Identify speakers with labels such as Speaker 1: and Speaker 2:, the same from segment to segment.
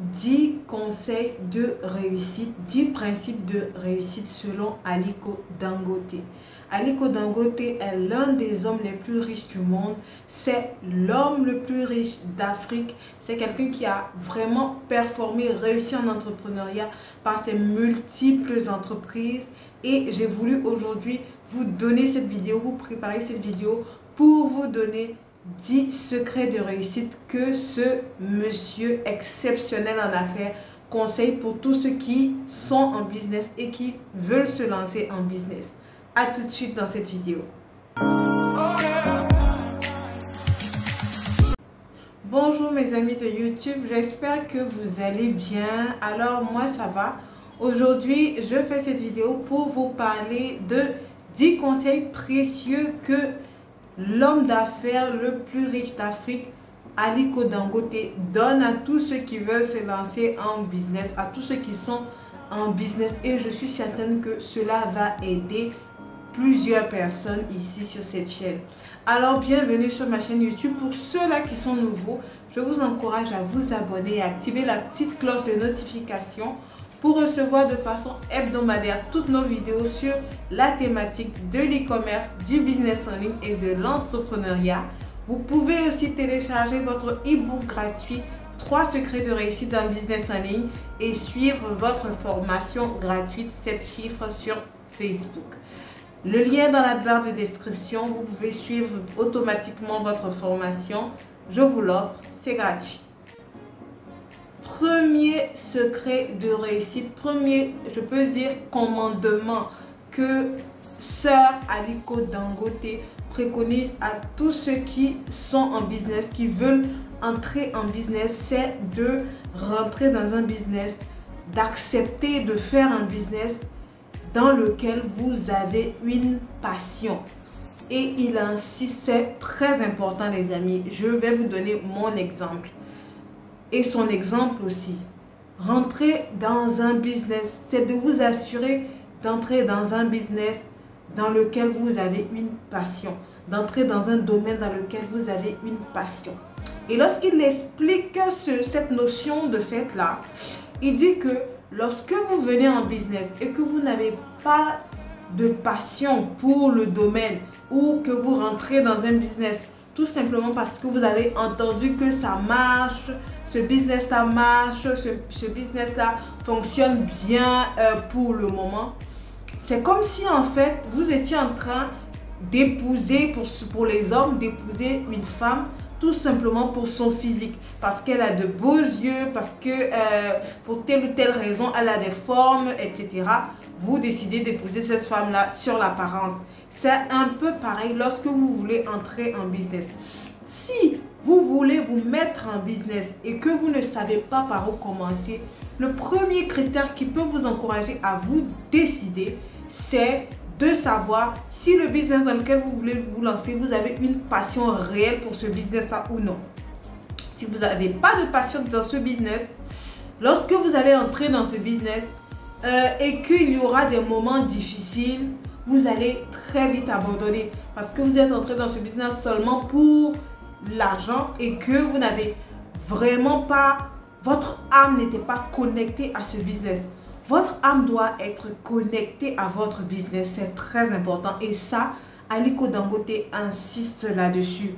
Speaker 1: 10 conseils de réussite, 10 principes de réussite selon Aliko Dangote. Aliko Dangote est l'un des hommes les plus riches du monde. C'est l'homme le plus riche d'Afrique. C'est quelqu'un qui a vraiment performé, réussi en entrepreneuriat par ses multiples entreprises. Et j'ai voulu aujourd'hui vous donner cette vidéo, vous préparer cette vidéo pour vous donner 10 secrets de réussite que ce monsieur exceptionnel en affaires conseille pour tous ceux qui sont en business et qui veulent se lancer en business. A tout de suite dans cette vidéo. Bonjour mes amis de YouTube, j'espère que vous allez bien. Alors moi ça va. Aujourd'hui je fais cette vidéo pour vous parler de 10 conseils précieux que l'homme d'affaires le plus riche d'Afrique, Aliko Dangote, donne à tous ceux qui veulent se lancer en business, à tous ceux qui sont en business. Et je suis certaine que cela va aider plusieurs personnes ici sur cette chaîne. Alors bienvenue sur ma chaîne YouTube. Pour ceux-là qui sont nouveaux, je vous encourage à vous abonner et à activer la petite cloche de notification pour recevoir de façon hebdomadaire toutes nos vidéos sur la thématique de l'e-commerce, du business en ligne et de l'entrepreneuriat. Vous pouvez aussi télécharger votre e-book gratuit 3 secrets de réussite dans le business en ligne et suivre votre formation gratuite 7 chiffres sur Facebook. Le lien dans la barre de description, vous pouvez suivre automatiquement votre formation. Je vous l'offre, c'est gratuit. Premier secret de réussite, premier, je peux dire, commandement que Sir Aliko Dangote préconise à tous ceux qui sont en business, qui veulent entrer en business, c'est de rentrer dans un business, d'accepter de faire un business dans lequel vous avez une passion. Et il insiste, c'est très important les amis. Je vais vous donner mon exemple. Et son exemple aussi. Rentrer dans un business, c'est de vous assurer d'entrer dans un business dans lequel vous avez une passion. D'entrer dans un domaine dans lequel vous avez une passion. Et lorsqu'il explique cette notion de fait là, il dit que lorsque vous venez en business et que vous n'avez pas de passion pour le domaine ou que vous rentrez dans un business tout simplement parce que vous avez entendu que ça marche, ce business-là marche, ce business-là fonctionne bien pour le moment. C'est comme si en fait, vous étiez en train d'épouser, pour les hommes, d'épouser une femme tout simplement pour son physique. Parce qu'elle a de beaux yeux, parce que pour telle ou telle raison, elle a des formes, etc. Vous décidez d'épouser cette femme-là sur l'apparence. C'est un peu pareil lorsque vous voulez entrer en business. Si vous voulez vous mettre en business et que vous ne savez pas par où commencer, le premier critère qui peut vous encourager à vous décider, c'est de savoir si le business dans lequel vous voulez vous lancer, vous avez une passion réelle pour ce business-là ou non. Si vous n'avez pas de passion dans ce business, lorsque vous allez entrer dans ce business et qu'il y aura des moments difficiles, vous allez très vite abandonner parce que vous êtes entré dans ce business seulement pour l'argent et que vous n'avez vraiment pas, votre âme n'était pas connectée à ce business. Votre âme doit être connectée à votre business, c'est très important et ça, Aliko Dangote insiste là-dessus.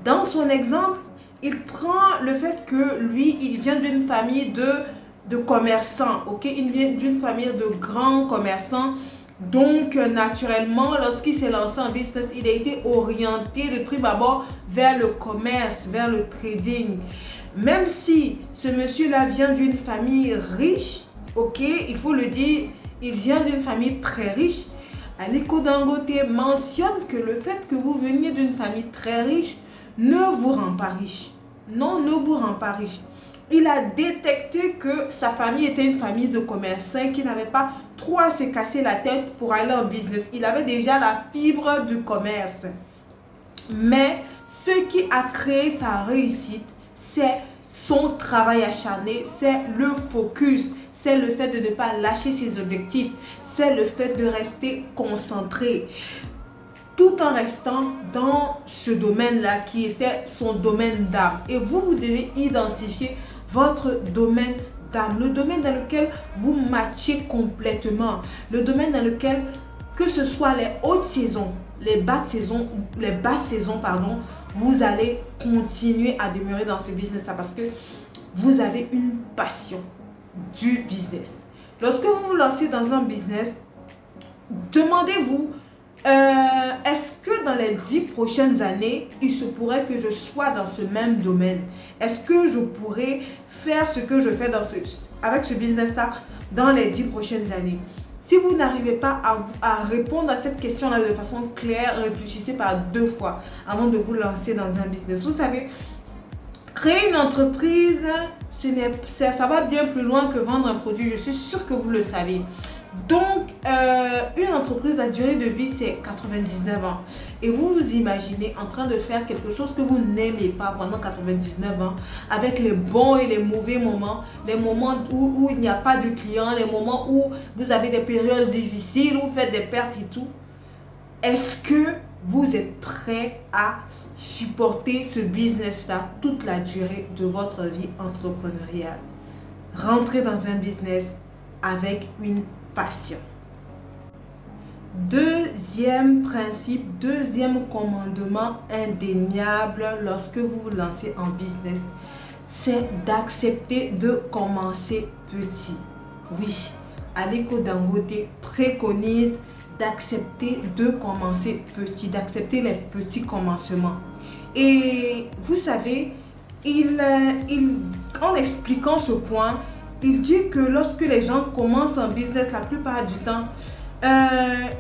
Speaker 1: Dans son exemple, il prend le fait que lui, il vient d'une famille de commerçants, ok? Il vient d'une famille de grands commerçants. Donc, naturellement, lorsqu'il s'est lancé en business, il a été orienté de prime abord vers le commerce, vers le trading. Même si ce monsieur-là vient d'une famille riche, ok, il faut le dire, il vient d'une famille très riche. Aliko Dangote mentionne que le fait que vous veniez d'une famille très riche ne vous rend pas riche. Non, ne vous rend pas riche. Il a détecté que sa famille était une famille de commerçants qui n'avait pas trop à se casser la tête pour aller en business. Il avait déjà la fibre du commerce. Mais ce qui a créé sa réussite, c'est son travail acharné, c'est le focus, c'est le fait de ne pas lâcher ses objectifs, c'est le fait de rester concentré, tout en restant dans ce domaine-là qui était son domaine d'âme. Et vous, vous devez identifier votre domaine d'âme, le domaine dans lequel vous matchez complètement, le domaine dans lequel, que ce soit les hautes saisons, les basses saisons, pardon, vous allez continuer à demeurer dans ce business-là parce que vous avez une passion du business. Lorsque vous vous lancez dans un business, demandez-vous, est-ce que dans les 10 prochaines années, il se pourrait que je sois dans ce même domaine? Est-ce que je pourrais faire ce que je fais avec ce business-là dans les 10 prochaines années? Si vous n'arrivez pas à répondre à cette question-là de façon claire, réfléchissez par 2 fois avant de vous lancer dans un business. Vous savez, créer une entreprise, ça va bien plus loin que vendre un produit. Je suis sûre que vous le savez. Donc, une entreprise, la durée de vie, c'est 99 ans. Et vous vous imaginez en train de faire quelque chose que vous n'aimez pas pendant 99 ans, avec les bons et les mauvais moments, les moments où il n'y a pas de clients, les moments où vous avez des périodes difficiles, où vous faites des pertes et tout. Est-ce que vous êtes prêt à supporter ce business-là toute la durée de votre vie entrepreneuriale? Rentrez dans un business avec une passion. Deuxième principe, deuxième commandement indéniable lorsque vous vous lancez en business, c'est d'accepter de commencer petit. Oui, Aliko Dangote préconise d'accepter de commencer petit, d'accepter les petits commencements. Et vous savez, en expliquant ce point, il dit que lorsque les gens commencent un business, la plupart du temps,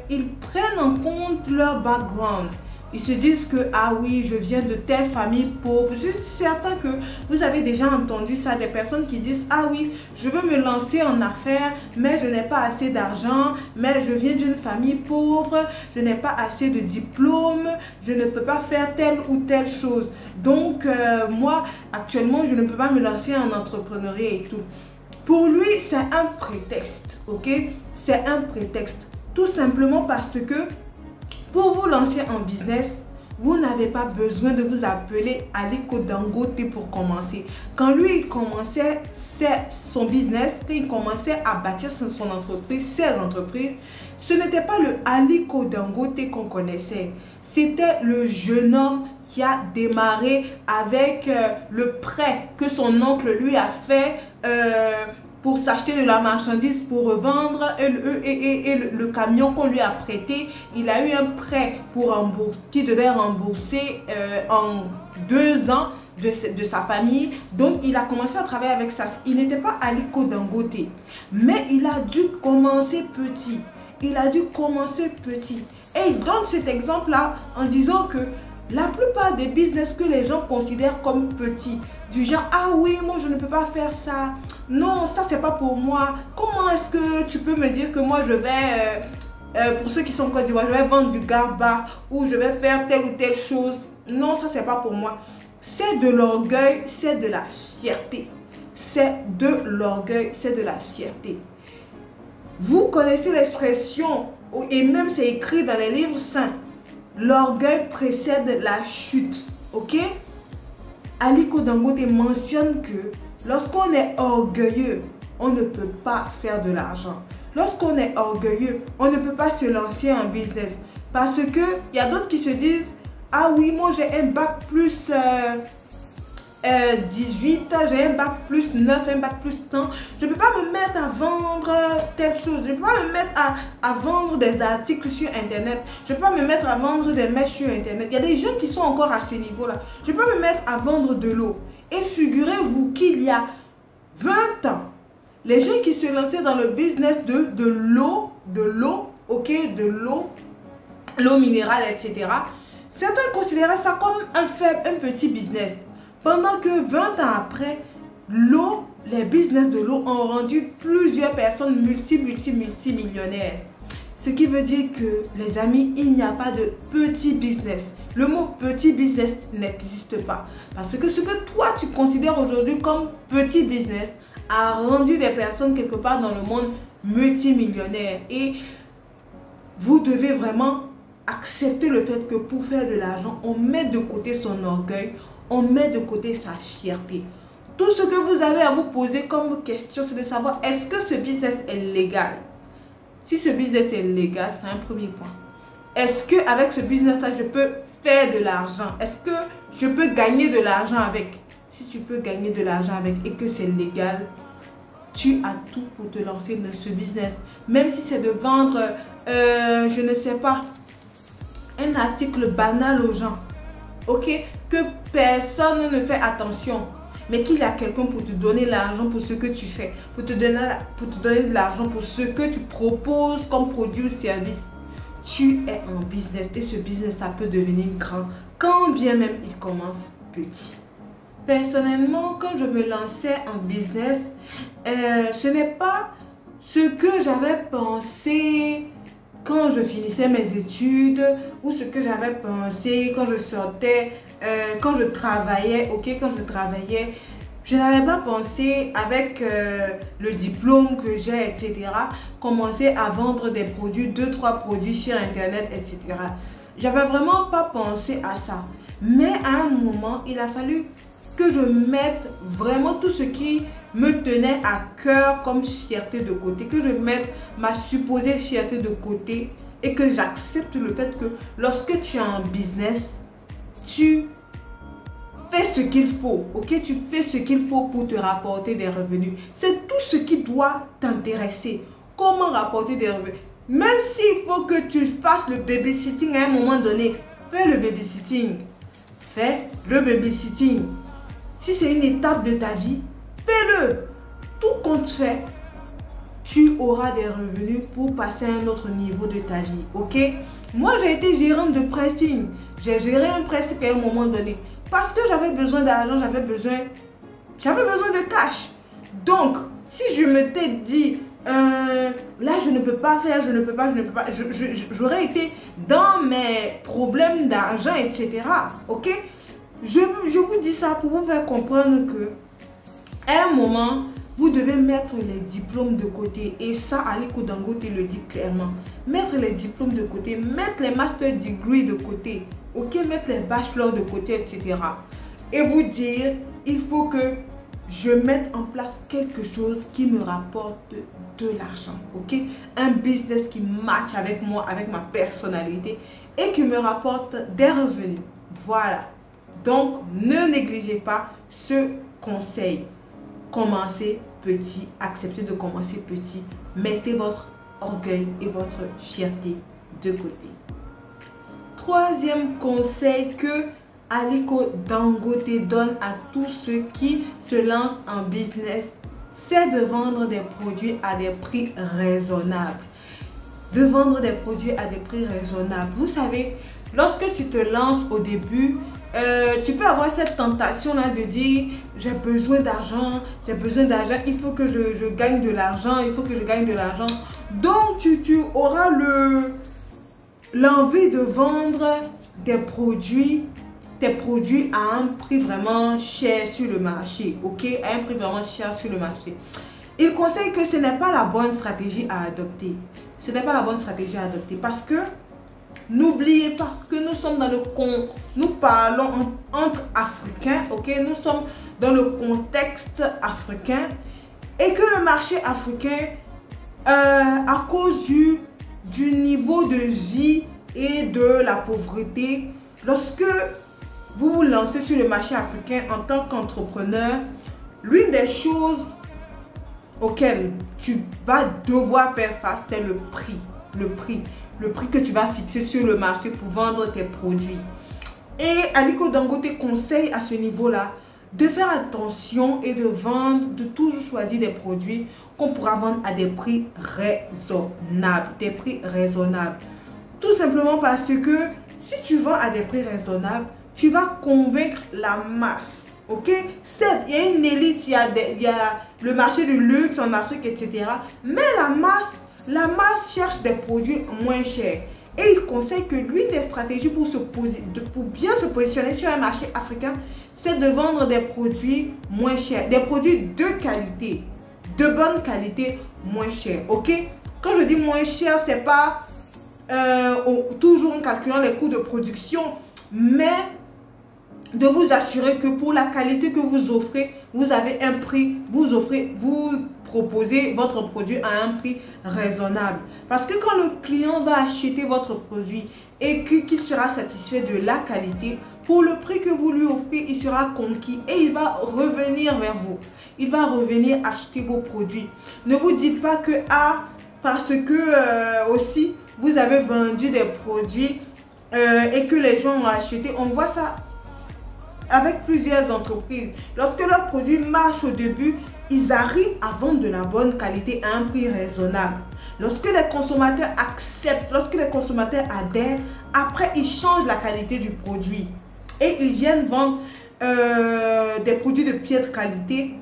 Speaker 1: ils prennent en compte leur background. Ils se disent que, ah oui, je viens de telle famille pauvre. Je suis certain que vous avez déjà entendu ça, des personnes qui disent, ah oui, je veux me lancer en affaires, mais je n'ai pas assez d'argent, mais je viens d'une famille pauvre, je n'ai pas assez de diplôme, je ne peux pas faire telle ou telle chose. Donc, moi, actuellement, je ne peux pas me lancer en entrepreneuriat et tout. Pour lui, c'est un prétexte, ok? C'est un prétexte. Tout simplement parce que pour vous lancer en business, vous n'avez pas besoin de vous appeler Aliko Dangote pour commencer. Quand lui, il commençait son business, quand il commençait à bâtir son entreprise, ses entreprises, ce n'était pas le Aliko Dangote qu'on connaissait. C'était le jeune homme qui a démarré avec le prêt que son oncle lui a fait pour s'acheter de la marchandise pour revendre et le camion qu'on lui a prêté, il a eu un prêt qui devait rembourser en 2 ans de sa famille. Donc il a commencé à travailler avec ça. Il n'était pas Aliko Dangote, mais il a dû commencer petit. Il a dû commencer petit. Et il donne cet exemple-là en disant que la plupart des business que les gens considèrent comme petits, du genre, ah oui, moi je ne peux pas faire ça. Non, ça c'est pas pour moi. Comment est-ce que tu peux me dire que moi je vais, pour ceux qui sont en Côte d'Ivoire, je vais vendre du garba ou je vais faire telle ou telle chose. Non, ça c'est pas pour moi. C'est de l'orgueil, c'est de la fierté. C'est de l'orgueil, c'est de la fierté. Vous connaissez l'expression, et même c'est écrit dans les livres saints, l'orgueil précède la chute, ok? Aliko Dangote mentionne que lorsqu'on est orgueilleux, on ne peut pas faire de l'argent. Lorsqu'on est orgueilleux, on ne peut pas se lancer en business. Parce que il y a d'autres qui se disent, ah oui, moi j'ai un bac plus 18, j'ai un bac plus 9, un bac plus temps. Je ne peux pas me mettre à vendre telle chose. Je ne peux pas me mettre à vendre des articles sur Internet. Je ne peux pas me mettre à vendre des mèches sur Internet. Il y a des gens qui sont encore à ce niveau-là. Je ne peux pas me mettre à vendre de l'eau. Et figurez-vous qu'il y a 20 ans, les gens qui se lançaient dans le business de l'eau, ok, de l'eau minérale, etc. Certains considéraient ça comme un petit business. Pendant que 20 ans après, les business de l'eau ont rendu plusieurs personnes multimillionnaires. Ce qui veut dire que, les amis, il n'y a pas de petit business. Le mot petit business n'existe pas. Parce que ce que toi, tu considères aujourd'hui comme petit business a rendu des personnes quelque part dans le monde multimillionnaires. Et vous devez vraiment accepter le fait que pour faire de l'argent, on met de côté son orgueil, on met de côté sa fierté. Tout ce que vous avez à vous poser comme question, c'est de savoir est-ce que ce business est légal. Si ce business est légal, c'est un premier point. Est-ce qu'avec ce business-là, je peux faire de l'argent? Est-ce que je peux gagner de l'argent avec? Si tu peux gagner de l'argent avec et que c'est légal, tu as tout pour te lancer dans ce business. Même si c'est de vendre, je ne sais pas, un article banal aux gens. Ok? Que personne ne fait attention. Mais qu'il y a quelqu'un pour te donner l'argent pour ce que tu fais. Pour te donner de l'argent pour ce que tu proposes comme produit ou service. Tu es en business et ce business, ça peut devenir grand. Quand bien même il commence petit. Personnellement, quand je me lançais en business, ce n'est pas ce que j'avais pensé quand je finissais mes études ou ce que j'avais pensé quand je sortais, quand je travaillais, ok, quand je travaillais, je n'avais pas pensé avec le diplôme que j'ai, etc., commencer à vendre des produits, 2-3 produits sur Internet, etc. J'avais vraiment pas pensé à ça. Mais à un moment, il a fallu que je mette vraiment tout ce qui me tenait à cœur comme fierté de côté, que je mette ma supposée fierté de côté et que j'accepte le fait que lorsque tu as un business, tu fais ce qu'il faut, ok? Tu fais ce qu'il faut pour te rapporter des revenus. C'est tout ce qui doit t'intéresser. Comment rapporter des revenus? Même s'il faut que tu fasses le babysitting à un moment donné, fais le babysitting. Fais le babysitting. Si c'est une étape de ta vie, fais-le. Tout compte fait, tu auras des revenus pour passer à un autre niveau de ta vie, ok? Moi, j'ai été gérante de pressing. J'ai géré un pressing à un moment donné. Parce que j'avais besoin d'argent, j'avais besoin de cash. Donc, si je me t'ai dit, là, je ne peux pas faire, j'aurais été dans mes problèmes d'argent, etc. Ok? Je vous dis ça pour vous faire comprendre que à un moment, vous devez mettre les diplômes de côté. Et ça, Aliko Dangote le dit clairement. Mettre les diplômes de côté, mettre les master degrees de côté. Ok, mettre les bachelors de côté, etc. Et vous dire, il faut que je mette en place quelque chose qui me rapporte de l'argent. Ok, un business qui match avec moi, avec ma personnalité et qui me rapporte des revenus. Voilà. Donc, ne négligez pas ce conseil. Commencez petit, acceptez de commencer petit. Mettez votre orgueil et votre fierté de côté. Troisième conseil que Aliko Dangote donne à tous ceux qui se lancent en business, c'est de vendre des produits à des prix raisonnables. De vendre des produits à des prix raisonnables. Vous savez, lorsque tu te lances au début, tu peux avoir cette tentation-là de dire j'ai besoin d'argent, il faut que je gagne de l'argent, Donc, tu auras l'envie de vendre tes produits à un prix vraiment cher sur le marché, ok? À un prix vraiment cher sur le marché. Il conseille que ce n'est pas la bonne stratégie à adopter. Ce n'est pas la bonne stratégie à adopter parce que n'oubliez pas que nous sommes dans nous parlons entre Africains, ok? Nous sommes dans le contexte africain et que le marché africain, à cause du niveau de vie et de la pauvreté, lorsque vous vous lancez sur le marché africain en tant qu'entrepreneur, l'une des choses auxquelles tu vas devoir faire face, c'est le prix. Le prix que tu vas fixer sur le marché pour vendre tes produits. Et Aliko Dangote conseille à ce niveau-là de faire attention et de toujours choisir des produits qu'on pourra vendre à des prix raisonnables. Des prix raisonnables. Tout simplement parce que si tu vends à des prix raisonnables, tu vas convaincre la masse. Ok? Certes, il y a une élite, il y a le marché du luxe en Afrique, etc. Mais la masse cherche des produits moins chers. Et il conseille que l'une des stratégies pour bien se positionner sur un marché africain, c'est de vendre des produits moins chers. Des produits de qualité, de bonne qualité, moins chers. Ok? Quand je dis moins cher, c'est pas toujours en calculant les coûts de production, mais de vous assurer que pour la qualité que vous offrez, vous avez un prix, vous proposez votre produit à un prix raisonnable. Parce que quand le client va acheter votre produit et qu'il sera satisfait de la qualité, pour le prix que vous lui offrez, il sera conquis et il va revenir vers vous. Il va revenir acheter vos produits. Ne vous dites pas que, parce que aussi, vous avez vendu des produits et que les gens ont acheté. On voit ça avec plusieurs entreprises. Lorsque leur produit marche au début, ils arrivent à vendre de la bonne qualité à un prix raisonnable. Lorsque les consommateurs acceptent, lorsque les consommateurs adhèrent, après ils changent la qualité du produit et ils viennent vendre des produits de piètre qualité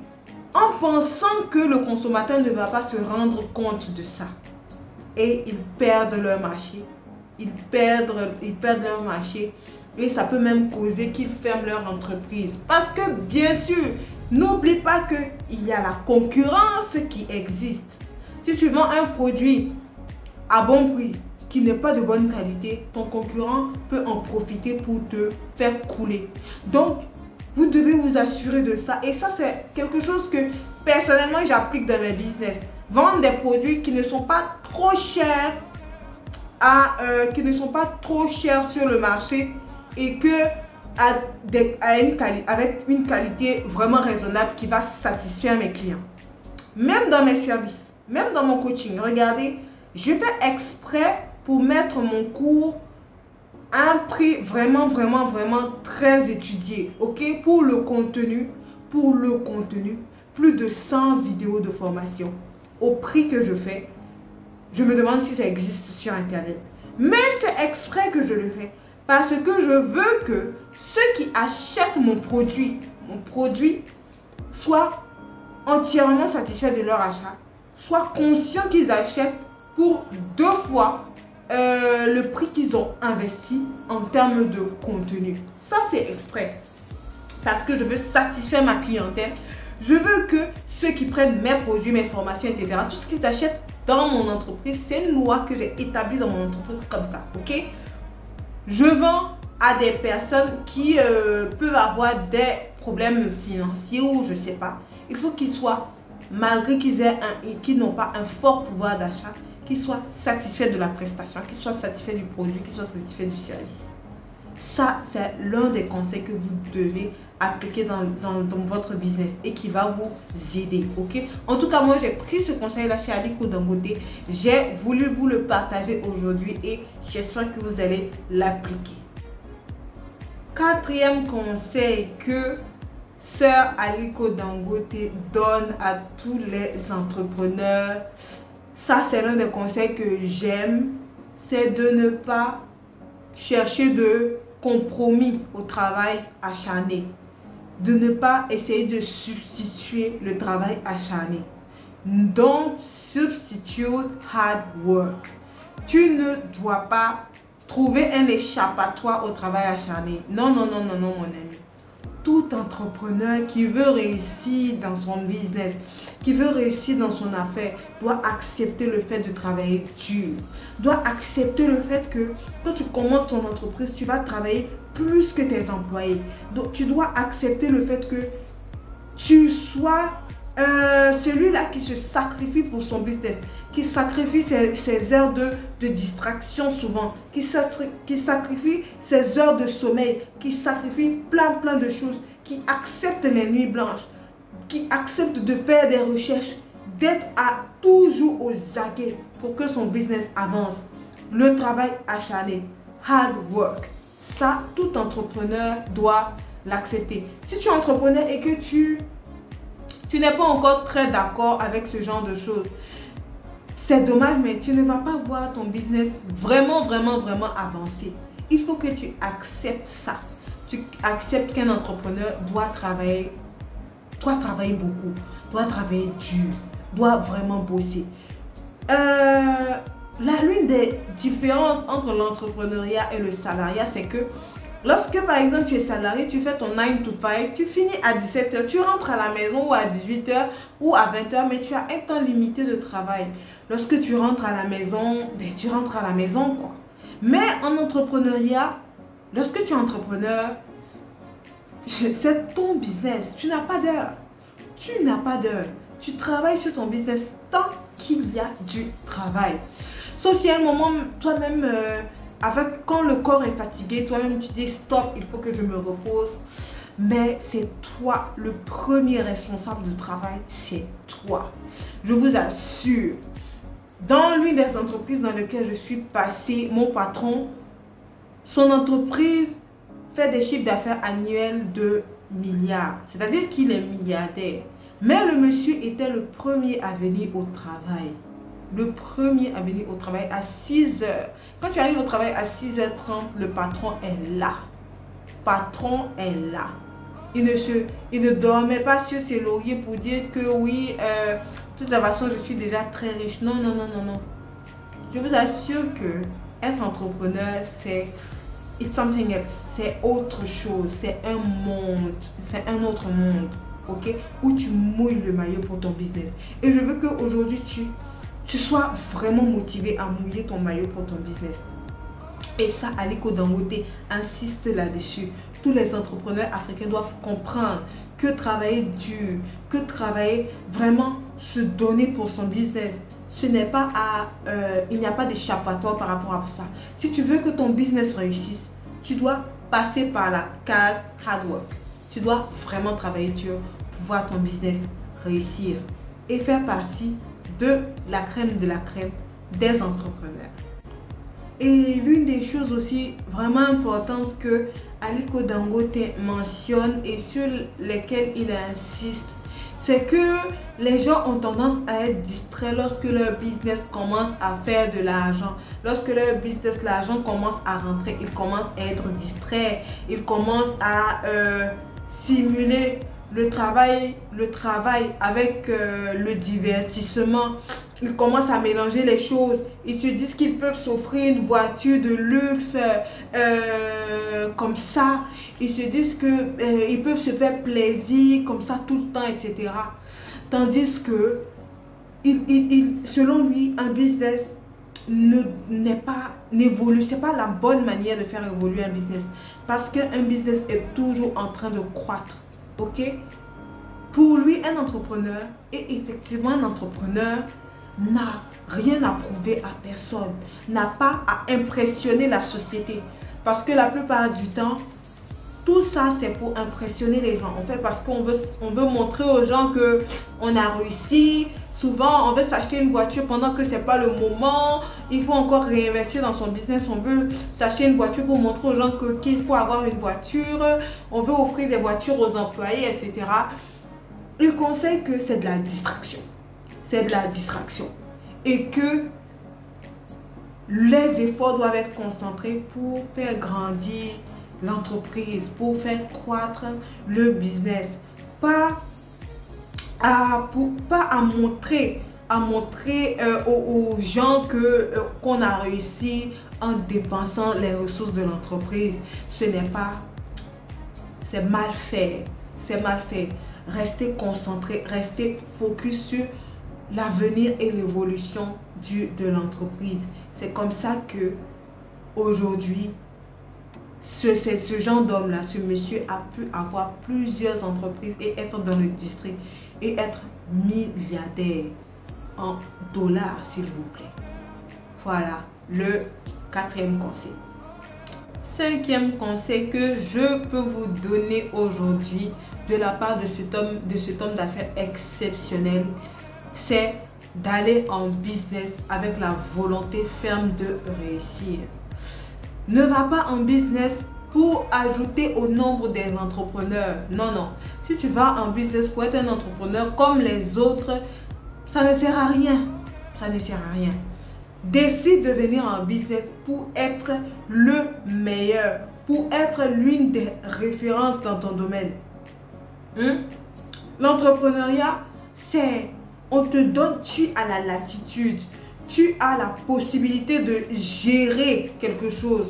Speaker 1: en pensant que le consommateur ne va pas se rendre compte de ça. Et ils perdent leur marché. Ils perdent leur marché. Et ça peut même causer qu'ils ferment leur entreprise. Parce que bien sûr, n'oublie pas qu'il y a la concurrence qui existe. Si tu vends un produit à bon prix qui n'est pas de bonne qualité, ton concurrent peut en profiter pour te faire couler. Donc, vous devez vous assurer de ça. Et ça, c'est quelque chose que personnellement, j'applique dans mes business. Vendre des produits qui ne sont pas trop chers, sur le marché et que avec une qualité vraiment raisonnable qui va satisfaire mes clients. Même dans mes services, même dans mon coaching, regardez, je fais exprès pour mettre mon cours à un prix vraiment très étudié, ok? Pour le contenu, plus de 100 vidéos de formation au prix que je fais. Je me demande si ça existe sur internet. Mais c'est exprès que je le fais. Parce que je veux que ceux qui achètent mon produit soient entièrement satisfaits de leur achat. Soient conscients qu'ils achètent pour 2 fois le prix qu'ils ont investi en termes de contenu. Ça, c'est exprès. Parce que je veux satisfaire ma clientèle. Je veux que ceux qui prennent mes produits, mes formations, etc., tout ce qu'ils achètent dans mon entreprise, c'est une loi que j'ai établie dans mon entreprise comme ça, ok? Je vends à des personnes qui peuvent avoir des problèmes financiers ou je sais pas. Il faut qu'ils soient, malgré qu'ils n'ont pas un fort pouvoir d'achat, qu'ils soient satisfaits de la prestation, qu'ils soient satisfaits du produit, qu'ils soient satisfaits du service. Ça, c'est l'un des conseils que vous devez appliquer dans votre business et qui va vous aider, ok? En tout cas, moi, j'ai pris ce conseil-là chez Aliko Dangote. J'ai voulu vous le partager aujourd'hui et j'espère que vous allez l'appliquer. 4e conseil que Sœur Aliko Dangote donne à tous les entrepreneurs, ça, c'est l'un des conseils que j'aime, c'est de ne pas chercher de compromis au travail acharné. De ne pas essayer de substituer le travail acharné. Don't substitute hard work. Tu ne dois pas trouver un échappatoire au travail acharné. Non, mon ami. Tout entrepreneur qui veut réussir dans son business, qui veut réussir dans son affaire, doit accepter le fait de travailler dur. Doit accepter le fait que quand tu commences ton entreprise, tu vas travailler plus que tes employés. Donc, tu dois accepter le fait que tu sois celui-là qui se sacrifie pour son business, qui sacrifie ses heures de distraction souvent, qui sacrifie ses heures de sommeil, qui sacrifie plein de choses, qui accepte les nuits blanches, qui accepte de faire des recherches, d'être toujours aux aguets pour que son business avance. Le travail acharné, hard work, ça, tout entrepreneur doit l'accepter. Si tu es entrepreneur et que tu n'es pas encore très d'accord avec ce genre de choses, c'est dommage, mais tu ne vas pas voir ton business vraiment avancer. Il faut que tu acceptes ça. Tu acceptes qu'un entrepreneur doit travailler beaucoup, doit travailler dur, doit vraiment bosser. L'une des différences entre l'entrepreneuriat et le salariat, c'est que lorsque par exemple tu es salarié, tu fais ton 9 to 5, tu finis à 17 h, tu rentres à la maison ou à 18 h ou à 20 h, mais tu as un temps limité de travail. Lorsque tu rentres à la maison, tu rentres à la maison quoi. Mais en entrepreneuriat, lorsque tu es entrepreneur, c'est ton business. Tu n'as pas d'heure. Tu n'as pas d'heure. Tu travailles sur ton business tant qu'il y a du travail. Sauf si à un moment, toi-même, quand le corps est fatigué, toi-même tu dis stop, il faut que je me repose. Mais c'est toi, le premier responsable du travail, c'est toi. Je vous assure, dans l'une des entreprises dans lesquelles je suis passée, mon patron, son entreprise fait des chiffres d'affaires annuels de milliards. C'est-à-dire qu'il est milliardaire. Mais le monsieur était le premier à venir au travail. Le premier à venir au travail à 6 heures. Quand tu arrives au travail à 6h30, le patron est là. Patron est là. Il ne dormait pas sur ses lauriers pour dire que oui, de toute façon, je suis déjà très riche. Non, non, non, non, non. Je vous assure que être entrepreneur, c'est it's something else. C'est autre chose. C'est un monde. C'est un autre monde. Ok? Où tu mouilles le maillot pour ton business. Et je veux qu'aujourd'hui, tu sois vraiment motivé à mouiller ton maillot pour ton business. Et ça, Aliko Dangote insiste là-dessus. Tous les entrepreneurs africains doivent comprendre que travailler dur, que travailler vraiment se donner pour son business, ce n'est pas il n'y a pas d'échappatoire par rapport à ça. Si tu veux que ton business réussisse, tu dois passer par la case hard work. Tu dois vraiment travailler dur pour voir ton business réussir et faire partie de la crème des entrepreneurs. Et l'une des choses aussi vraiment importantes que Aliko Dangote mentionne et sur lesquelles il insiste, c'est que les gens ont tendance à être distraits lorsque leur business commence à faire de l'argent. Lorsque leur business, l'argent commence à rentrer, ils commencent à être distraits. Ils commencent à simuler le travail avec le divertissement. Ils commencent à mélanger les choses. Ils se disent qu'ils peuvent s'offrir une voiture de luxe comme ça. Ils se disent qu'ils peuvent se faire plaisir comme ça tout le temps, etc. Tandis que, selon lui, un business n'évolue. Ce n'est pas la bonne manière de faire évoluer un business. Parce qu'un business est toujours en train de croître. Ok? Pour lui, un entrepreneur, et effectivement un entrepreneur, n'a rien à prouver à personne, n'a pas à impressionner la société. Parce que la plupart du temps, tout ça c'est pour impressionner les gens. En fait, parce qu'on veut montrer aux gens qu'on a réussi. Souvent, on veut s'acheter une voiture pendant que ce n'est pas le moment. Il faut encore réinvestir dans son business. On veut s'acheter une voiture pour montrer aux gens qu'il faut avoir une voiture. On veut offrir des voitures aux employés, etc. Il conseille que c'est de la distraction. C'est de la distraction. Et que les efforts doivent être concentrés pour faire grandir l'entreprise, pour faire croître le business. Pas à montrer aux gens qu'on a réussi en dépensant les ressources de l'entreprise. Ce n'est pas... C'est mal fait. C'est mal fait. Restez concentré, restez focus sur l'avenir et l'évolution de l'entreprise. C'est comme ça que aujourd'hui, ce genre d'homme-là, ce monsieur a pu avoir plusieurs entreprises et être dans l'industrie et être milliardaire en dollars, s'il vous plaît. Voilà le 4e conseil. 5e conseil que je peux vous donner aujourd'hui de la part de cet homme d'affaires exceptionnel, c'est d'aller en business avec la volonté ferme de réussir. Ne va pas en business pour ajouter au nombre des entrepreneurs. Non, non. Si tu vas en business pour être un entrepreneur comme les autres, ça ne sert à rien. Ça ne sert à rien. Décide de venir en business pour être le meilleur, pour être l'une des références dans ton domaine. L'entrepreneuriat, c'est... On te donne, tu as la latitude, tu as la possibilité de gérer quelque chose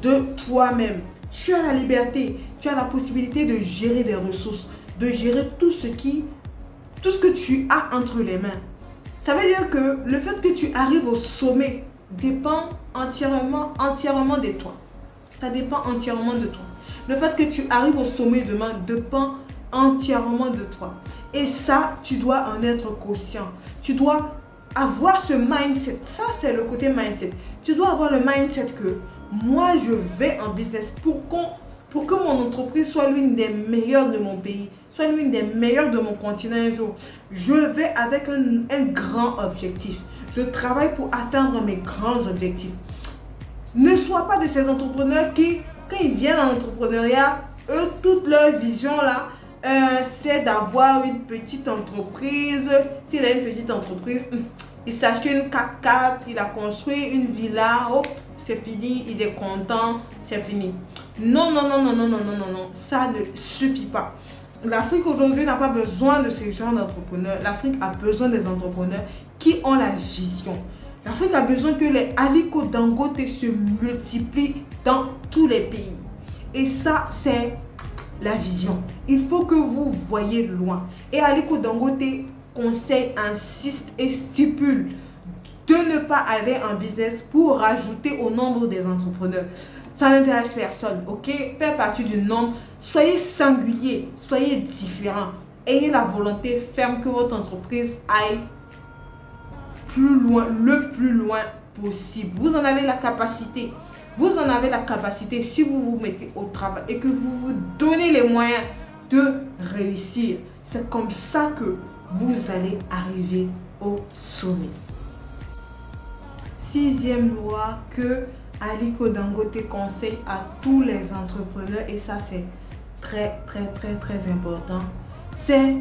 Speaker 1: de toi-même. Tu as la liberté, tu as la possibilité de gérer des ressources, de gérer tout ce que tu as entre les mains. Ça veut dire que le fait que tu arrives au sommet dépend entièrement de toi. Ça dépend entièrement de toi. Le fait que tu arrives au sommet demain dépend entièrement de toi. Et ça, tu dois en être conscient. Tu dois avoir ce mindset. Ça, c'est le côté mindset. Tu dois avoir le mindset que moi, je vais en business pour que mon entreprise soit l'une des meilleures de mon pays, soit l'une des meilleures de mon continent un jour. Je vais avec un grand objectif. Je travaille pour atteindre mes grands objectifs. Ne sois pas de ces entrepreneurs qui, quand ils viennent en entrepreneuriat, eux, toute leur vision là, c'est d'avoir une petite entreprise. S'il a une petite entreprise, il s'achète une 4x4, il a construit une villa, hop, c'est fini, il est content, c'est fini. Non, non, non, non, non, non, non, non, non, ça ne suffit pas. L'Afrique aujourd'hui n'a pas besoin de ces gens d'entrepreneurs. L'Afrique a besoin des entrepreneurs qui ont la vision. L'Afrique a besoin que les Aliko Dangote se multiplient dans tous les pays. Et ça, c'est la vision. Il faut que vous voyez loin. Et Aliko Dangote conseille, insiste et stipule de ne pas aller en business pour rajouter au nombre des entrepreneurs. Ça n'intéresse personne, ok? Faites partie du nombre. Soyez singulier, soyez différent. Ayez la volonté ferme que votre entreprise aille plus loin, le plus loin possible. Vous en avez la capacité. Vous en avez la capacité si vous vous mettez au travail et que vous vous donnez les moyens de réussir. C'est comme ça que vous allez arriver au sommet. Sixième loi que Aliko Dangote conseille à tous les entrepreneurs, et ça c'est très important, c'est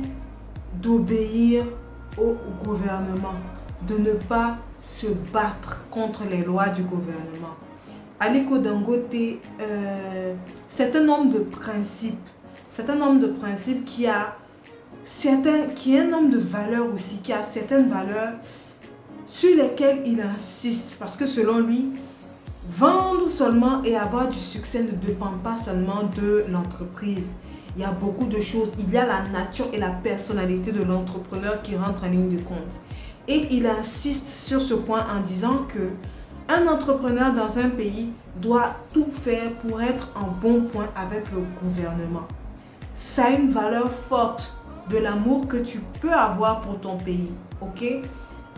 Speaker 1: d'obéir au gouvernement, de ne pas se battre contre les lois du gouvernement. Aliko Dangote, c'est un homme de principe. C'est un homme de principe qui est un homme de valeurs aussi, qui a certaines valeurs sur lesquelles il insiste. Parce que selon lui, vendre seulement et avoir du succès ne dépend pas seulement de l'entreprise. Il y a beaucoup de choses. Il y a la nature et la personnalité de l'entrepreneur qui rentrent en ligne de compte. Et il insiste sur ce point en disant que un entrepreneur dans un pays doit tout faire pour être en bon point avec le gouvernement. Ça a une valeur forte de l'amour que tu peux avoir pour ton pays, ok?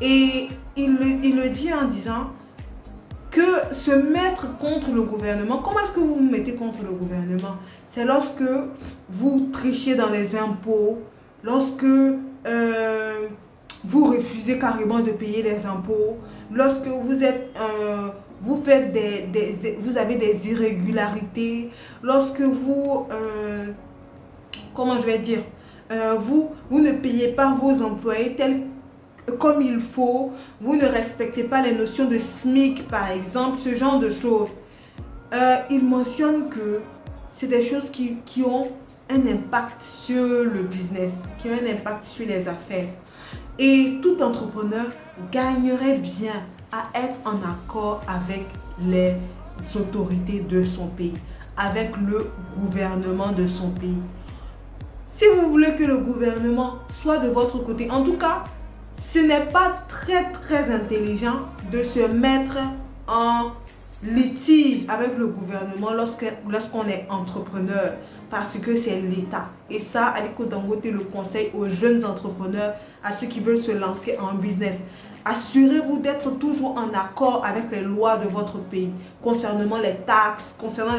Speaker 1: Et il le dit en disant que se mettre contre le gouvernement, comment est-ce que vous vous mettez contre le gouvernement? C'est lorsque vous trichez dans les impôts, lorsque vous refusez carrément de payer les impôts, lorsque vous êtes, vous avez des irrégularités, lorsque vous, comment je vais dire, vous ne payez pas vos employés comme il faut, vous ne respectez pas les notions de SMIC par exemple, ce genre de choses. Il mentionne que c'est des choses qui ont un impact sur le business, qui ont un impact sur les affaires. Et tout entrepreneur gagnerait bien à être en accord avec les autorités de son pays, avec le gouvernement de son pays. Si vous voulez que le gouvernement soit de votre côté, en tout cas, ce n'est pas très intelligent de se mettre en litige avec le gouvernement lorsqu'on est entrepreneur, parce que c'est l'État. Et ça, Aliko Dangote le conseille aux jeunes entrepreneurs, à ceux qui veulent se lancer en business. Assurez-vous d'être toujours en accord avec les lois de votre pays concernant les taxes, concernant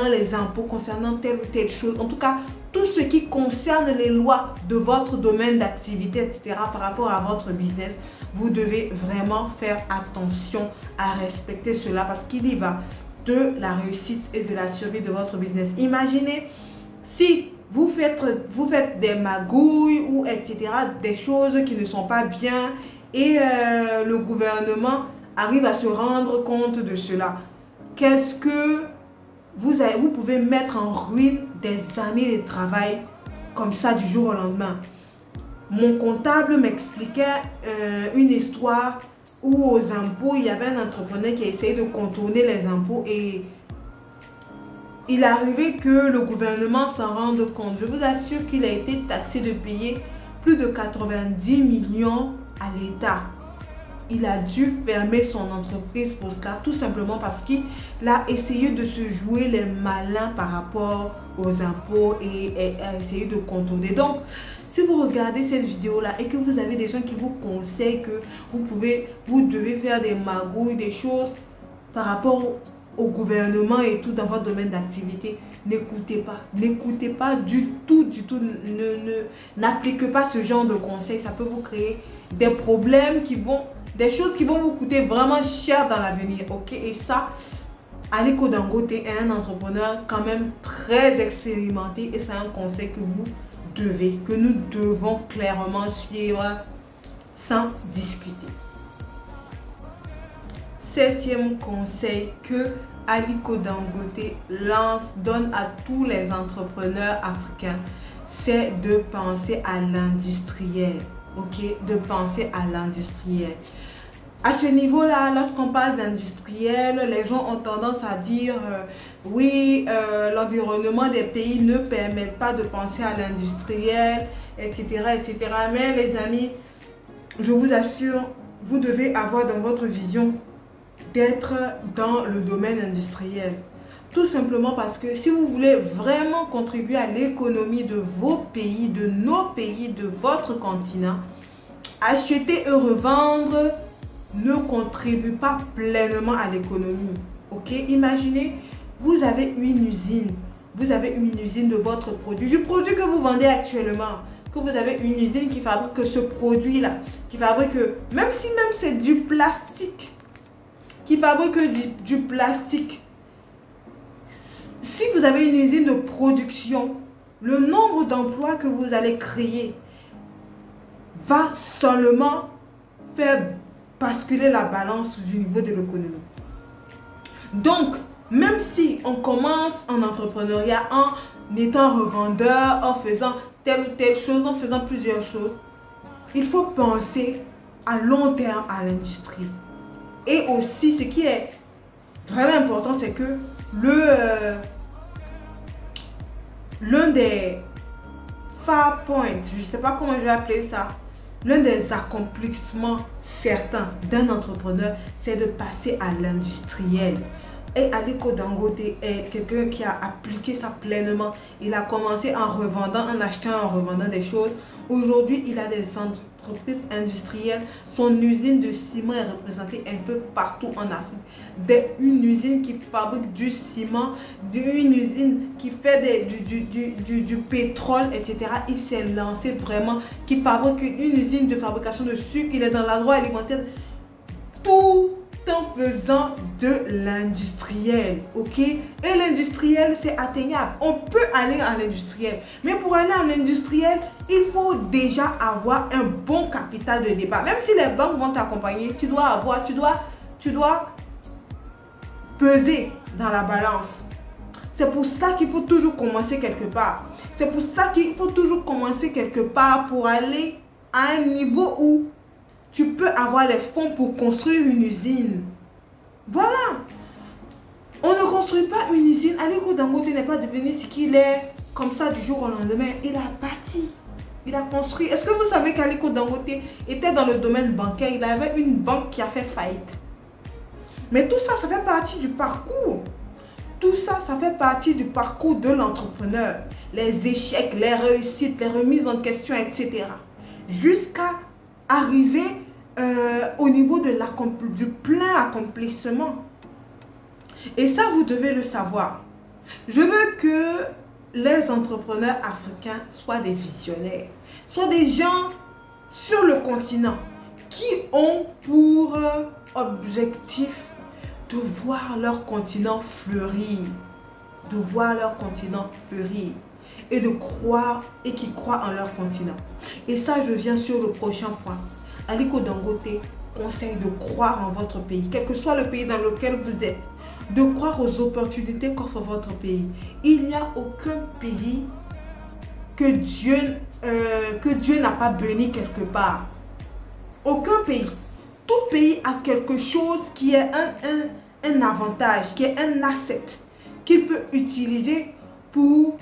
Speaker 1: les impôts, concernant telle ou telle chose. En tout cas, tout ce qui concerne les lois de votre domaine d'activité, etc. par rapport à votre business, vous devez vraiment faire attention à respecter cela parce qu'il y va de la réussite et de la survie de votre business. Imaginez si vous faites des magouilles ou etc. des choses qui ne sont pas bien et le gouvernement arrive à se rendre compte de cela. Qu'est-ce que vous pouvez mettre en ruine des années de travail comme ça du jour au lendemain? Mon comptable m'expliquait une histoire où aux impôts, il y avait un entrepreneur qui a essayé de contourner les impôts et il arrivait que le gouvernement s'en rende compte. Je vous assure qu'il a été taxé de payer plus de 90 millions à l'État. il a dû fermer son entreprise pour cela, tout simplement parce qu'il a essayé de se jouer les malins par rapport aux impôts et a essayé de contourner. Donc, si vous regardez cette vidéo-là et que vous avez des gens qui vous conseillent que vous devez faire des magouilles, des choses par rapport au gouvernement et tout dans votre domaine d'activité, n'écoutez pas. N'écoutez pas du tout, n'appliquez pas ce genre de conseils. Ça peut vous créer des problèmes des choses qui vont vous coûter vraiment cher dans l'avenir, ok? Et ça, Aliko Dangote est un entrepreneur quand même très expérimenté et c'est un conseil que nous devons clairement suivre sans discuter. 7e conseil que Aliko Dangote donne à tous les entrepreneurs africains, c'est de penser à l'industriel, ok? De penser à l'industriel. À ce niveau-là, lorsqu'on parle d'industriel, les gens ont tendance à dire oui, l'environnement des pays ne permet pas de penser à l'industriel, etc., etc. Mais les amis, je vous assure, vous devez avoir dans votre vision d'être dans le domaine industriel. Tout simplement parce que si vous voulez vraiment contribuer à l'économie de vos pays, de nos pays, de votre continent, acheter et revendre ne contribue pas pleinement à l'économie. Ok? Imaginez, vous avez une usine. Vous avez une usine de votre produit. Du produit que vous vendez actuellement. Que vous avez une usine qui fabrique ce produit-là. Qui fabrique, même c'est du plastique. Qui fabrique du plastique. Si vous avez une usine de production, le nombre d'emplois que vous allez créer va seulement faire basculer la balance du niveau de l'économie. Donc, même si on commence en entrepreneuriat en étant revendeur, en faisant telle ou telle chose, en faisant plusieurs choses, il faut penser à long terme à l'industrie. Et aussi, ce qui est vraiment important, c'est que l'un des far points, je ne sais pas comment je vais appeler ça, l'un des accomplissements certains d'un entrepreneur, c'est de passer à l'industriel. Et Aliko Dangote est quelqu'un qui a appliqué ça pleinement. Il a commencé en revendant, en achetant, en revendant des choses. Aujourd'hui, il a des entreprises industrielles. Son usine de ciment est représentée un peu partout en Afrique. Une usine qui fabrique du ciment, une usine qui fait du pétrole, etc. Il s'est lancé vraiment, qui fabrique une usine de fabrication de sucre. Il est dans l'agroalimentaire. Tout en faisant de l'industriel, ok? Et l'industriel, c'est atteignable. On peut aller en industriel. Mais pour aller en industriel, il faut déjà avoir un bon capital de départ. Même si les banques vont t'accompagner, tu dois peser dans la balance. C'est pour ça qu'il faut toujours commencer quelque part. C'est pour ça qu'il faut toujours commencer quelque part pour aller à un niveau où tu peux avoir les fonds pour construire une usine. Voilà. On ne construit pas une usine. Aliko Dangote n'est pas devenu ce qu'il est comme ça du jour au lendemain. Il a bâti. Il a construit. Est-ce que vous savez qu'Aliko Dangote était dans le domaine bancaire? Il avait une banque qui a fait faillite. Mais tout ça, ça fait partie du parcours. Tout ça, ça fait partie du parcours de l'entrepreneur. Les échecs, les réussites, les remises en question, etc. Jusqu'à arriver au niveau du plein accomplissement. Et ça, vous devez le savoir. Je veux que les entrepreneurs africains soient des visionnaires, soient des gens sur le continent qui ont pour objectif de voir leur continent fleurir, de voir leur continent fleurir et de croire et qui croient en leur continent. Et ça, je viens sur le prochain point. Aliko Dangote conseille de croire en votre pays, quel que soit le pays dans lequel vous êtes, de croire aux opportunités qu'offre votre pays. Il n'y a aucun pays que Dieu n'a pas béni quelque part. Aucun pays. Tout pays a quelque chose qui est un avantage, qui est un asset, qu'il peut utiliser pour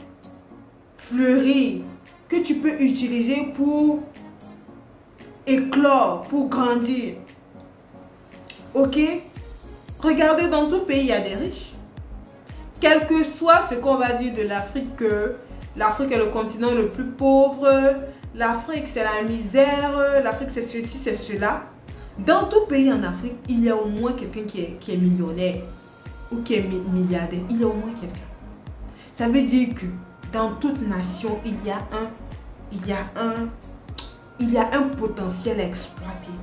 Speaker 1: fleurir, que tu peux utiliser pour éclore, pour grandir. Ok? Regardez, dans tout pays, il y a des riches. Quel que soit ce qu'on va dire de l'Afrique, que l'Afrique est le continent le plus pauvre, l'Afrique c'est la misère, l'Afrique c'est ceci, c'est cela. Dans tout pays en Afrique, il y a au moins quelqu'un qui est millionnaire ou qui est milliardaire. Il y a au moins quelqu'un. Ça veut dire que dans toute nation, il y a un potentiel à exploiter.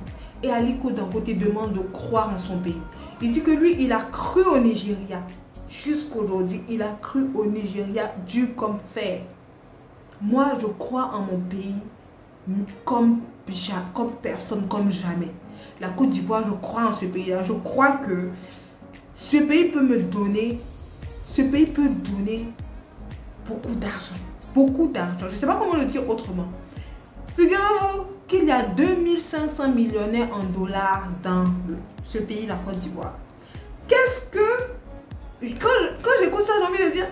Speaker 1: Et Aliko Dangote demande de croire en son pays. Il dit que lui, il a cru au Nigeria. Jusqu'aujourd'hui, il a cru au Nigeria dur comme fer. Moi, je crois en mon pays comme personne, comme jamais. La Côte d'Ivoire, je crois en ce pays-là. Je crois que ce pays peut me donner, beaucoup d'argent. Beaucoup d'argent. Je ne sais pas comment le dire autrement. Figurez-vous qu'il y a 2500 millionnaires en dollars dans ce pays, la Côte d'Ivoire. Qu'est-ce que... Quand j'écoute ça, j'ai envie de dire,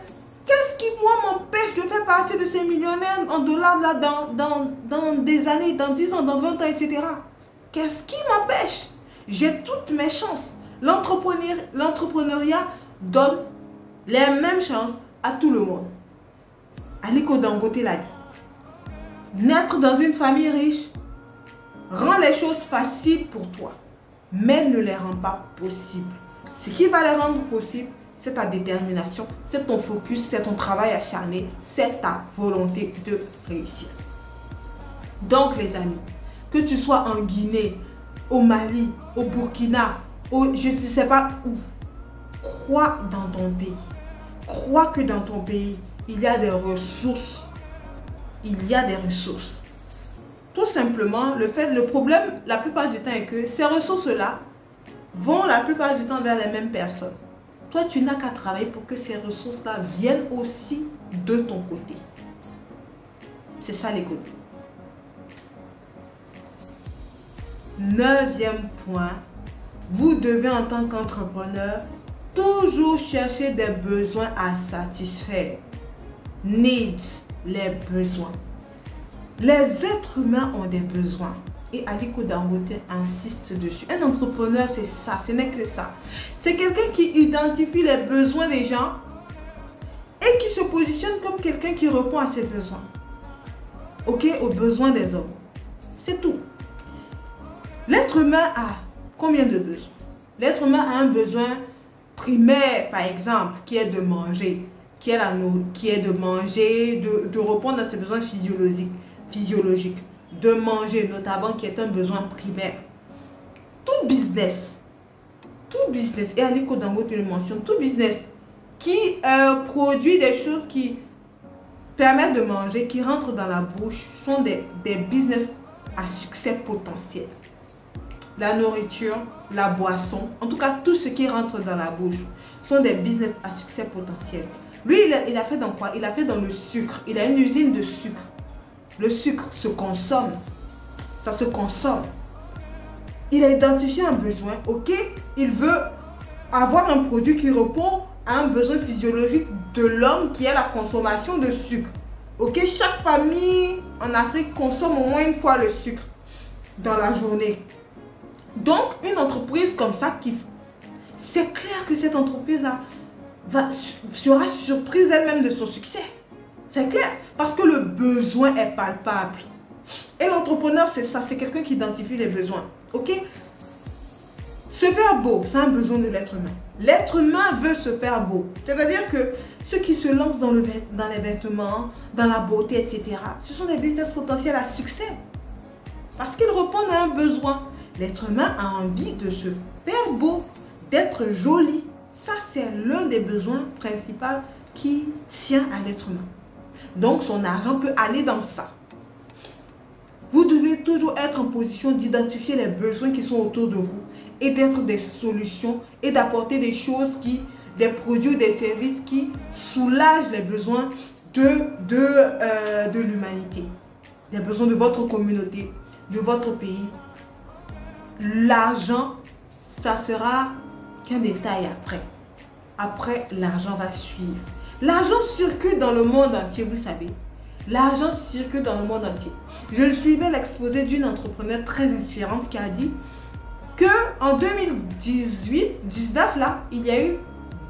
Speaker 1: qu'est-ce qui, moi, m'empêche de faire partie de ces millionnaires en dollars là dans des années, dans 10 ans, dans 20 ans, etc. Qu'est-ce qui m'empêche? J'ai toutes mes chances. L'entrepreneuriat donne les mêmes chances à tout le monde. Aliko Dangote l'a dit. Naître dans une famille riche rend les choses faciles pour toi, mais ne les rend pas possibles. Ce qui va les rendre possibles, c'est ta détermination, c'est ton focus, c'est ton travail acharné, c'est ta volonté de réussir. Donc les amis, que tu sois en Guinée, au Mali, au Burkina, je ne sais pas où, crois dans ton pays. Crois que dans ton pays, il y a des ressources. Il y a des ressources. Tout simplement, le problème la plupart du temps est que ces ressources-là vont la plupart du temps vers les mêmes personnes. Toi, tu n'as qu'à travailler pour que ces ressources-là viennent aussi de ton côté. C'est ça l'économie. 9e point, vous devez en tant qu'entrepreneur toujours chercher des besoins à satisfaire. Needs, les besoins. Les êtres humains ont des besoins. Et Aliko Dangote insiste dessus. Un entrepreneur, c'est ça, ce n'est que ça. C'est quelqu'un qui identifie les besoins des gens et qui se positionne comme quelqu'un qui répond à ses besoins. Ok, aux besoins des hommes. C'est tout. L'être humain a combien de besoins? L'être humain a un besoin primaire, par exemple, qui est de manger, qui est de manger, de répondre à ses besoins physiologiques, de manger notamment, qui est un besoin primaire. Tout business, et Aliko Dangote le mentionne, tout business qui produit des choses qui permettent de manger, qui rentrent dans la bouche, sont des business à succès potentiel. La nourriture, la boisson, en tout cas tout ce qui rentre dans la bouche sont des business à succès potentiel. Lui, il a fait dans quoi? Il a fait dans le sucre. Il a une usine de sucre. Le sucre se consomme. Ça se consomme. Il a identifié un besoin. Ok, il veut avoir un produit qui répond à un besoin physiologique de l'homme qui est la consommation de sucre. Ok, chaque famille en Afrique consomme au moins une fois le sucre dans la journée. Donc, une entreprise comme ça, c'est clair que cette entreprise-là sera surprise elle-même de son succès. C'est clair, parce que le besoin est palpable. Et l'entrepreneur, c'est ça, c'est quelqu'un qui identifie les besoins. Ok? Se faire beau, c'est un besoin de l'être humain. L'être humain veut se faire beau. C'est-à-dire que ceux qui se lancent dans les vêtements, dans la beauté, etc., ce sont des business potentiels à succès. Parce qu'ils répondent à un besoin. L'être humain a envie de se faire beau, d'être joli. Ça, c'est l'un des besoins principaux qui tient à l'être humain. Donc, son argent peut aller dans ça. Vous devez toujours être en position d'identifier les besoins qui sont autour de vous et d'être des solutions et d'apporter des choses des produits ou des services qui soulagent les besoins de l'humanité, les besoins de votre communauté, de votre pays. L'argent, ça sera qu'un détail après. Après, l'argent va suivre. L'argent circule dans le monde entier, vous savez. L'argent circule dans le monde entier. Je suivais l'exposé d'une entrepreneure très inspirante qui a dit que en 2018-19 là, il y a eu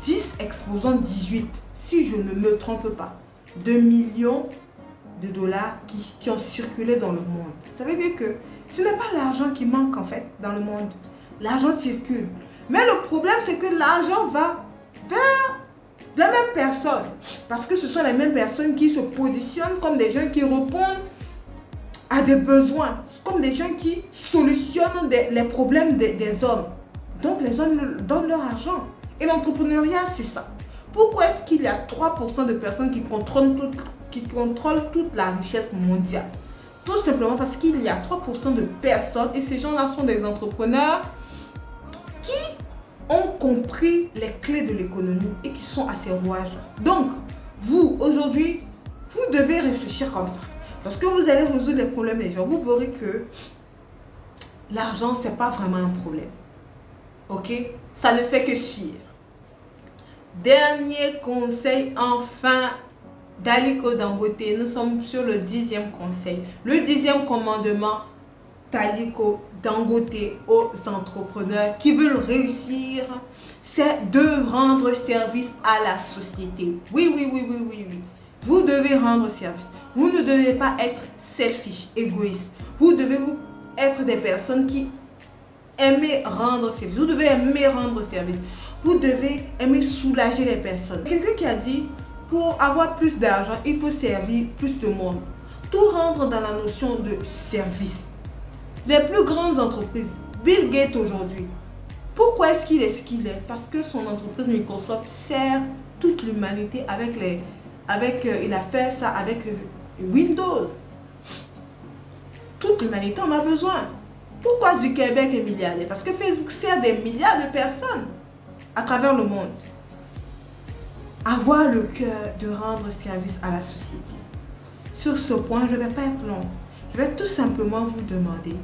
Speaker 1: 10 exposants 18, si je ne me trompe pas, de millions de dollars qui ont circulé dans le monde. Ça veut dire que ce n'est pas l'argent qui manque en fait dans le monde. L'argent circule. Mais le problème, c'est que l'argent va vers la même personne. Parce que ce sont les mêmes personnes qui se positionnent comme des gens qui répondent à des besoins. Comme des gens qui solutionnent les problèmes des hommes. Donc les hommes donnent leur argent. Et l'entrepreneuriat, c'est ça. Pourquoi est-ce qu'il y a 3% de personnes qui contrôlent toute la richesse mondiale? Tout simplement parce qu'il y a 3% de personnes, et ces gens-là sont des entrepreneurs qui ont compris les clés de l'économie et qui sont à ces rouages. Donc, vous, aujourd'hui, vous devez réfléchir comme ça. Lorsque vous allez résoudre les problèmes des gens, vous verrez que l'argent, ce n'est pas vraiment un problème. Ok? Ça ne fait que suivre. Dernier conseil, enfin, d'Aliko Dangote. Nous sommes sur le 10e conseil. Le 10e commandement d'Aliko Dangote aux entrepreneurs qui veulent réussir, c'est de rendre service à la société. Oui. Vous devez rendre service. Vous ne devez pas être selfish, égoïste. Vous devez être des personnes qui aiment rendre service. Vous devez aimer rendre service. Vous devez aimer soulager les personnes. Quelqu'un qui a dit, pour avoir plus d'argent, il faut servir plus de monde. Tout rentre dans la notion de service. Les plus grandes entreprises, Bill Gates aujourd'hui, pourquoi est-ce qu'il est ce qu'il est? Parce que son entreprise Microsoft sert toute l'humanité il a fait ça avec Windows. Toute l'humanité en a besoin. Pourquoi Zuckerberg est milliardaire? Parce que Facebook sert des milliards de personnes à travers le monde. Avoir le cœur de rendre service à la société. Sur ce point, je ne vais pas être long. Je vais tout simplement vous demander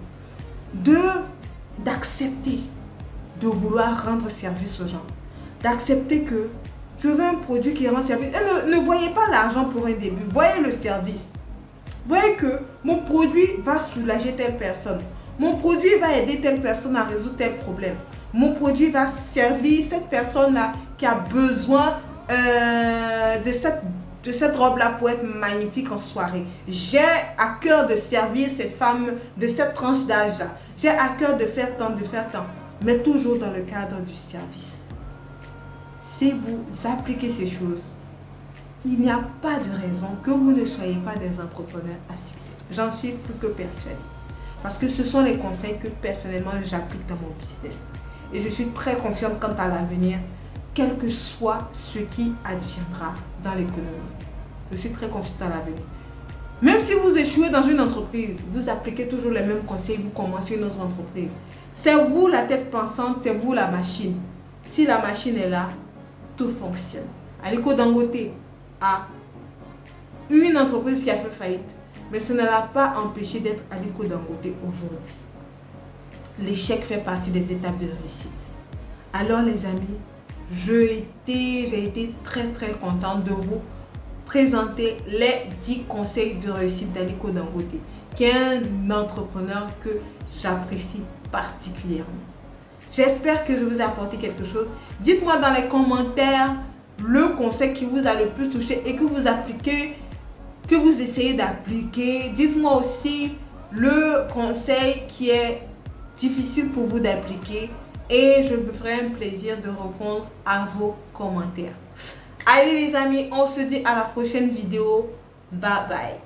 Speaker 1: d'accepter de vouloir rendre service aux gens. D'accepter que je veux un produit qui rend service. Et ne voyez pas l'argent pour un début. Voyez le service. Voyez que mon produit va soulager telle personne. Mon produit va aider telle personne à résoudre tel problème. Mon produit va servir cette personne-là qui a besoin de cette robe-là pour être magnifique en soirée. J'ai à cœur de servir cette femme de cette tranche d'âge-là. J'ai à cœur de faire tant, mais toujours dans le cadre du service. Si vous appliquez ces choses, il n'y a pas de raison que vous ne soyez pas des entrepreneurs à succès. J'en suis plus que persuadée. Parce que ce sont les conseils que personnellement j'applique dans mon business. Et je suis très confiante quant à l'avenir, quel que soit ce qui adviendra dans l'économie. Je suis très confiante à l'avenir. Même si vous échouez dans une entreprise, vous appliquez toujours les mêmes conseils, vous commencez une autre entreprise. C'est vous la tête pensante, c'est vous la machine. Si la machine est là, tout fonctionne. Aliko Dangote a eu une entreprise qui a fait faillite, mais ce ne l'a pas empêché d'être Aliko Dangote aujourd'hui. L'échec fait partie des étapes de réussite. Alors les amis, j'ai été très contente de vous présenter les 10 conseils de réussite d'Aliko Dangote, qui est un entrepreneur que j'apprécie particulièrement. J'espère que je vous ai apporté quelque chose. Dites-moi dans les commentaires le conseil qui vous a le plus touché et que vous appliquez, que vous essayez d'appliquer. Dites-moi aussi le conseil qui est difficile pour vous d'appliquer et je me ferai un plaisir de répondre à vos commentaires. Allez les amis, on se dit à la prochaine vidéo. Bye bye.